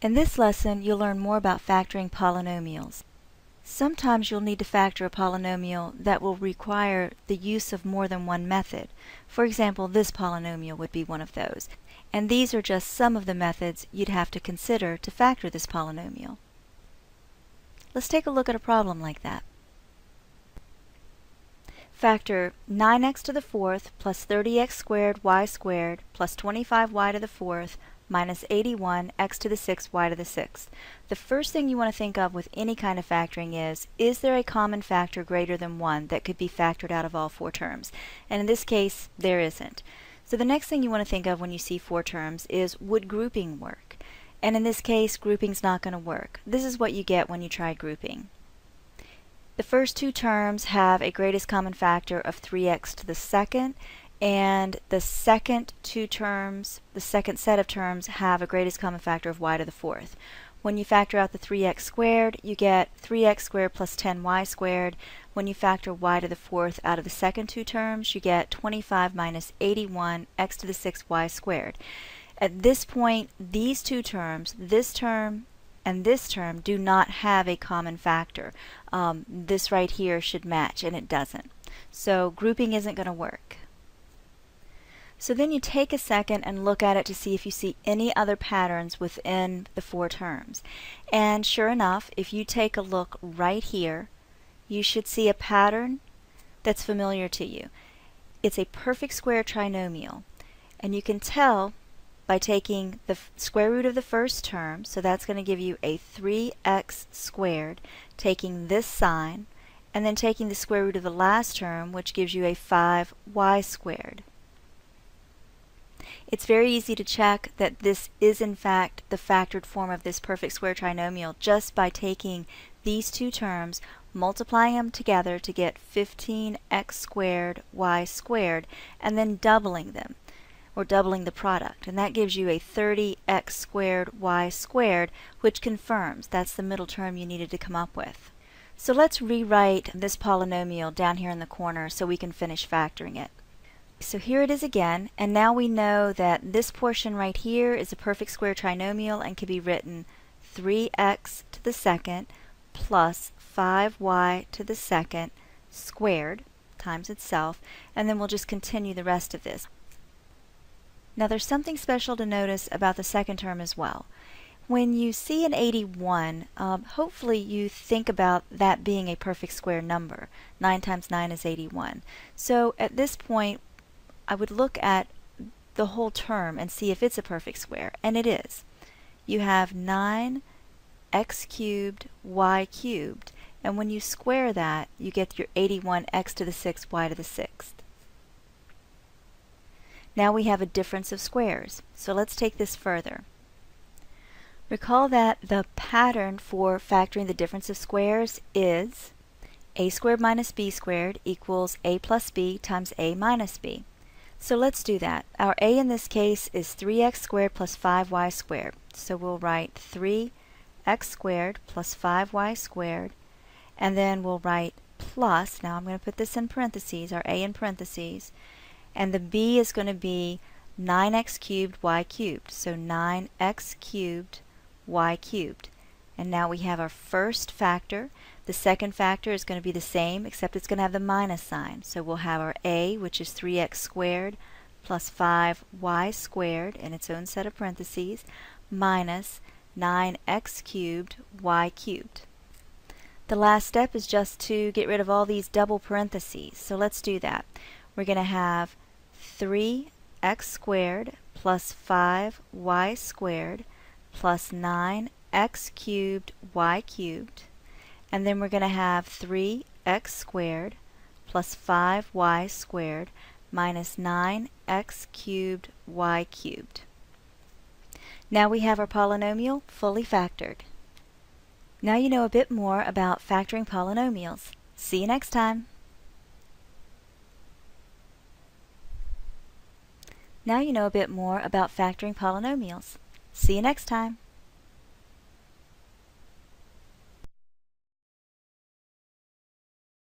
In this lesson, you'll learn more about factoring polynomials. Sometimes you'll need to factor a polynomial that will require the use of more than one method. For example, this polynomial would be one of those. And these are just some of the methods you'd have to consider to factor this polynomial. Let's take a look at a problem like that. Factor 9x to the fourth plus 30x squared y squared plus 25y to the fourth minus 81x to the sixth y to the sixth. The first thing you want to think of with any kind of factoring is there a common factor greater than 1 that could be factored out of all four terms? And in this case, there isn't. So the next thing you want to think of when you see four terms is, would grouping work? And in this case, grouping's not going to work. This is what you get when you try grouping. The first two terms have a greatest common factor of 3x to the second, and the second two terms, the second set of terms, have a greatest common factor of y to the fourth. When you factor out the 3x squared, you get 3x squared plus 10y squared. When you factor y to the fourth out of the second two terms, you get 25 minus 81 x to the sixth y squared. At this point, these two terms, this term and this term, do not have a common factor. This right here should match, and it doesn't. So grouping isn't going to work. So then you take a second and look at it to see if you see any other patterns within the four terms. And sure enough, if you take a look right here, you should see a pattern that's familiar to you. It's a perfect square trinomial. And you can tell by taking the square root of the first term, so that's going to give you a 3x squared, taking this sign, and then taking the square root of the last term, which gives you a 5y squared. It's very easy to check that this is in fact the factored form of this perfect square trinomial just by taking these two terms, multiplying them together to get 15x squared y squared, and then doubling them, or doubling the product. And that gives you a 30x squared y squared, which confirms that's the middle term you needed to come up with. So let's rewrite this polynomial down here in the corner so we can finish factoring it. So here it is again, and now we know that this portion right here is a perfect square trinomial and can be written 3x to the second plus 5y to the second squared times itself, and then we'll just continue the rest of this. Now there's something special to notice about the second term as well. When you see an 81, hopefully you think about that being a perfect square number. 9 times 9 is 81. So at this point, I would look at the whole term and see if it's a perfect square, and it is. You have 9x cubed y cubed, and when you square that, you get your 81x to the sixth y to the sixth. Now we have a difference of squares, so let's take this further. Recall that the pattern for factoring the difference of squares is a squared minus b squared equals a plus b times a minus b. So let's do that. Our a in this case is 3x squared plus 5y squared. So we'll write 3x squared plus 5y squared, and then we'll write plus, now I'm going to put this in parentheses, our a in parentheses, and the b is going to be 9x cubed y cubed. So 9x cubed y cubed. And now we have our first factor. The second factor is going to be the same, except it's going to have the minus sign. So we'll have our a, which is 3x squared plus 5y squared in its own set of parentheses, minus 9x cubed y cubed. The last step is just to get rid of all these double parentheses. So let's do that. We're going to have 3x squared plus 5y squared plus 9x cubed y cubed, and then we're going to have 3x squared plus 5y squared minus 9x cubed y cubed. Now we have our polynomial fully factored. Now you know a bit more about factoring polynomials. See you next time. Now you know a bit more about factoring polynomials. See you next time.